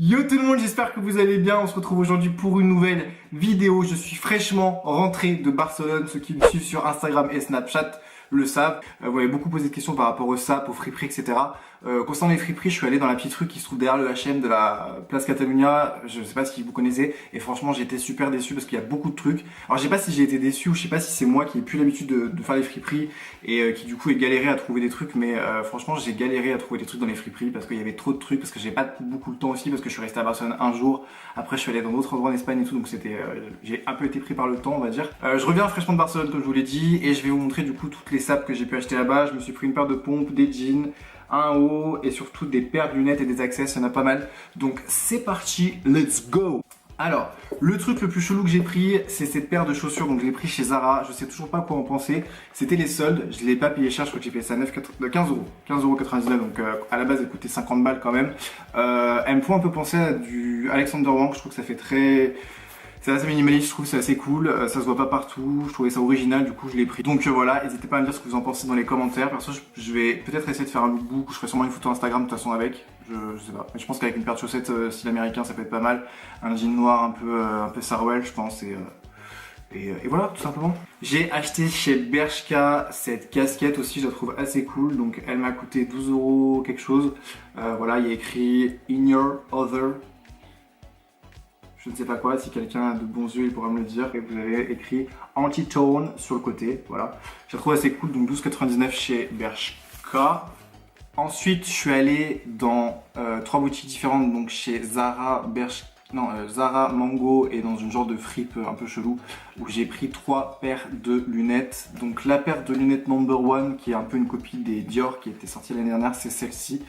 Yo tout le monde, j'espère que vous allez bien. On se retrouve aujourd'hui pour une nouvelle vidéo. Je suis fraîchement rentré de Barcelone. Ceux qui me suivent sur Instagram et Snapchat le savent. Vous m'avez beaucoup posé de questions par rapport au SAP, aux friperies, etc. Concernant les friperies, je suis allé dans la petite rue qui se trouve derrière le H&M de la place Catalunya. Je sais pas si vous connaissez. Et franchement, j'ai été super déçu parce qu'il y a beaucoup de trucs. Alors, je sais pas si j'ai été déçu ou je sais pas si c'est moi qui ai plus l'habitude de faire les friperies et qui du coup ai galéré à trouver des trucs. Mais franchement, j'ai galéré à trouver des trucs dans les friperies parce qu'il y avait trop de trucs, parce que j'ai pas beaucoup de temps aussi, parce que je suis resté à Barcelone un jour. Après, je suis allé dans d'autres endroits en Espagne et tout. Donc c'était, j'ai un peu été pris par le temps, on va dire. Je reviens fraîchement de Barcelone comme je vous l'ai dit et je vais vous montrer du coup toutes les sapes que j'ai pu acheter là-bas. Je me suis pris une paire de pompes, des jeans, un haut et surtout des paires de lunettes et des accessoires, il y en a pas mal. Donc c'est parti, let's go. Alors, le truc le plus chelou que j'ai pris, c'est cette paire de chaussures. Donc je l'ai pris chez Zara, je sais toujours pas quoi en penser. C'était les soldes, je l'ai pas payé cher, je crois que j'ai payé ça 15 euros. 15,99 €, donc à la base elle coûtait 50 balles quand même. Elle me fait un peu penser à du Alexander Wang, je trouve que ça fait très... C'est assez minimaliste, je trouve que c'est assez cool, ça se voit pas partout, je trouvais ça original, du coup je l'ai pris. Donc voilà, n'hésitez pas à me dire ce que vous en pensez dans les commentaires. Perso, je vais peut-être essayer de faire un lookbook, je ferai sûrement une photo Instagram de toute façon avec, je sais pas. Mais je pense qu'avec une paire de chaussettes style américain ça peut être pas mal. Un jean noir un peu Sarwell je pense et voilà tout simplement. J'ai acheté chez Bershka cette casquette aussi, je la trouve assez cool, donc elle m'a coûté 12 € quelque chose. Voilà, il y a écrit In Your Other. Je ne sais pas quoi, si quelqu'un a de bons yeux il pourra me le dire. Et vous avez écrit Anti-Tone sur le côté, voilà. Je la trouve assez cool, donc 12,99 € chez Bershka. Ensuite, je suis allé dans 3 boutiques différentes, donc chez Zara, Zara, Mango et dans une genre de fripe un peu chelou, où j'ai pris 3 paires de lunettes. Donc la paire de lunettes number one, qui est un peu une copie des Dior qui était sortie l'année dernière, c'est celle-ci.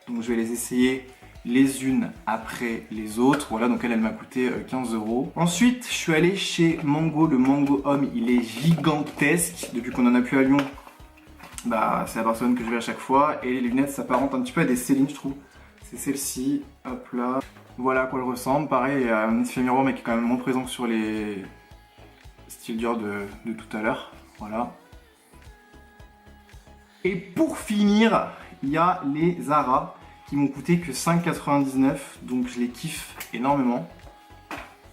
Donc je vais les essayer les unes après les autres. Voilà, donc elle m'a coûté 15 €. Ensuite, je suis allé chez Mango. Le Mango Homme, il est gigantesque. Depuis qu'on en a plus à Lyon, bah c'est à Barcelone que je vais à chaque fois. Et les lunettes s'apparentent un petit peu à des Céline, je trouve. C'est celle-ci, hop là. Voilà à quoi elle ressemble. Pareil, il y a un effet miroir, mais qui est quand même moins présent que sur les styles Dior de tout à l'heure. Voilà. Et pour finir, il y a les Zara, qui m'ont coûté que 5,99 €, donc je les kiffe énormément,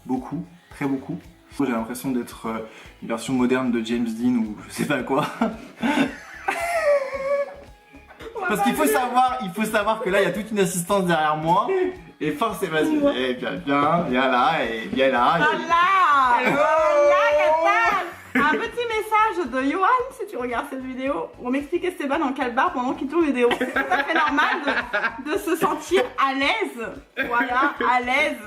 beaucoup, très beaucoup. J'ai l'impression d'être une version moderne de James Dean ou je sais pas quoi. Parce qu'il faut savoir que là il y a toute une assistance derrière moi. Et forcément, vas-y, viens là, et viens là. Un petit message de Johan, si tu regardes cette vidéo, on m'explique Esteban en calbar pendant qu'il tourne vidéo. C'est tout à fait normal de se sentir à l'aise. Voilà, à l'aise.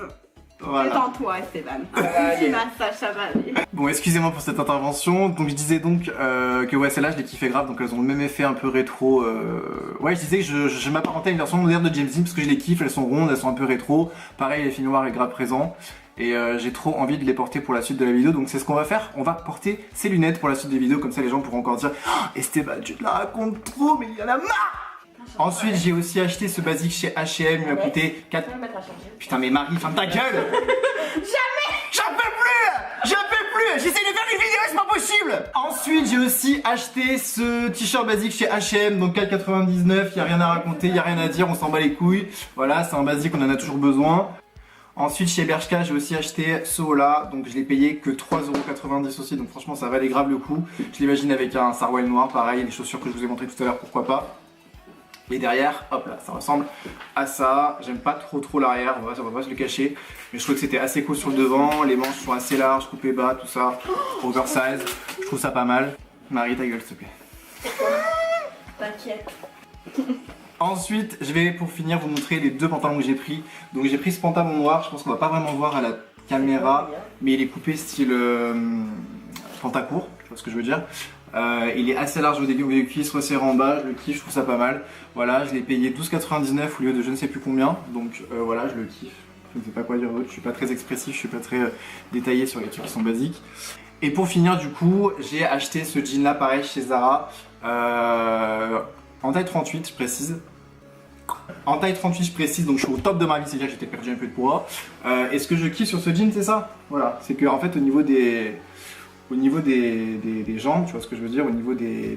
Voilà. Détends-toi Esteban. Petit massage, ça va aller. Bon, excusez-moi pour cette intervention. Donc je disais donc que ouais, celles-là je les kiffais grave, donc elles ont le même effet un peu rétro. Ouais, je disais que je m'apparentais à une version moderne de James Dean parce que je les kiffe, elles sont rondes, elles sont un peu rétro. Pareil, l'effet noir est grave présent. Et j'ai trop envie de les porter pour la suite de la vidéo, donc c'est ce qu'on va faire. On va porter ces lunettes pour la suite des vidéos, comme ça les gens pourront encore dire oh, Esteban, tu te la racontes trop, mais il y en a marre. Ensuite, j'ai aussi acheté ce basique chez H&M, il m'a coûté 4... Putain, mais Marie, ferme ta gueule. Jamais. J'en peux plus. J'essaie de faire une vidéo, c'est pas possible. Ensuite, j'ai aussi acheté ce t-shirt basique chez H&M, donc 4,99 €, y a rien à raconter, y a rien à dire, on s'en bat les couilles. Voilà, c'est un basique, on en a toujours besoin. Ensuite chez Bershka j'ai aussi acheté ce haut là, donc je l'ai payé que 3,90 € aussi, donc franchement ça valait grave le coup. Je l'imagine avec un Sarwell noir, pareil, les chaussures que je vous ai montré tout à l'heure, pourquoi pas. Et derrière, hop là, ça ressemble à ça. J'aime pas trop l'arrière, on va pas se le cacher. Mais je trouve que c'était assez cool sur le devant, les manches sont assez larges, coupées bas, tout ça. Oversize, je trouve ça pas mal. Marie, ta gueule s'il te plaît. T'inquiète. Ensuite, je vais pour finir vous montrer les 2 pantalons que j'ai pris. Donc j'ai pris ce pantalon noir, je pense qu'on va pas vraiment voir à la caméra, mais il est coupé style pantacourt, tu vois ce que je veux dire. Il est assez large au début, au cuisse, resserré en bas, je le kiffe, je trouve ça pas mal. Voilà, je l'ai payé 12,99 € au lieu de je ne sais plus combien, donc voilà, je le kiffe. Je ne sais pas quoi dire d'autre, je suis pas très expressif, je suis pas très détaillé sur les trucs qui sont basiques. Et pour finir du coup, j'ai acheté ce jean là pareil chez Zara. En taille 38, je précise. En taille 38, je précise, donc je suis au top de ma vie, c'est-à-dire que j'étais perdu un peu de poids. Et ce que je kiffe sur ce jean, c'est ça. Voilà, c'est que en fait, au niveau des jambes, tu vois ce que je veux dire, au niveau de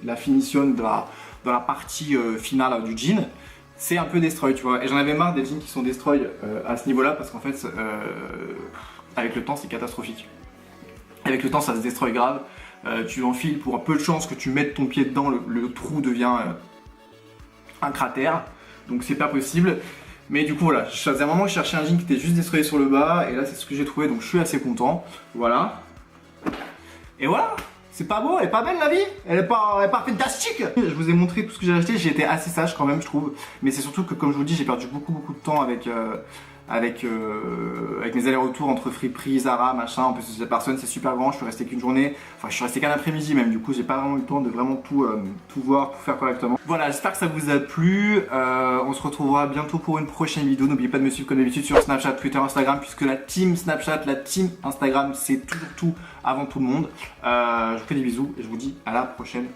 la finition de la partie finale du jean, c'est un peu destroy, tu vois. Et j'en avais marre des jeans qui sont destroy à ce niveau-là parce qu'en fait, avec le temps, c'est catastrophique. Avec le temps, ça se destroy grave. Tu enfiles pour un peu de chance que tu mettes ton pied dedans, le trou devient un cratère. Donc c'est pas possible. Mais du coup voilà, ça faisait un moment que je cherchais un jean qui était juste destroyé sur le bas. Et là c'est ce que j'ai trouvé, donc je suis assez content. Voilà. Et voilà. C'est pas beau, elle est pas belle la vie, elle est pas fantastique. Je vous ai montré tout ce que j'ai acheté, j'ai été assez sage quand même je trouve. Mais c'est surtout que comme je vous dis, j'ai perdu beaucoup de temps avec mes allers-retours entre friperies, Zara, machin. En plus Barcelone c'est super grand, je suis resté qu'une journée. Enfin je suis resté qu'un après-midi même, du coup j'ai pas vraiment eu le temps de vraiment tout voir, tout faire correctement. Voilà, j'espère que ça vous a plu. On se retrouvera bientôt pour une prochaine vidéo. N'oubliez pas de me suivre comme d'habitude sur Snapchat, Twitter, Instagram, puisque la team Snapchat, la team Instagram, c'est toujours tout avant tout le monde. Je vous fais des bisous et je vous dis à la prochaine.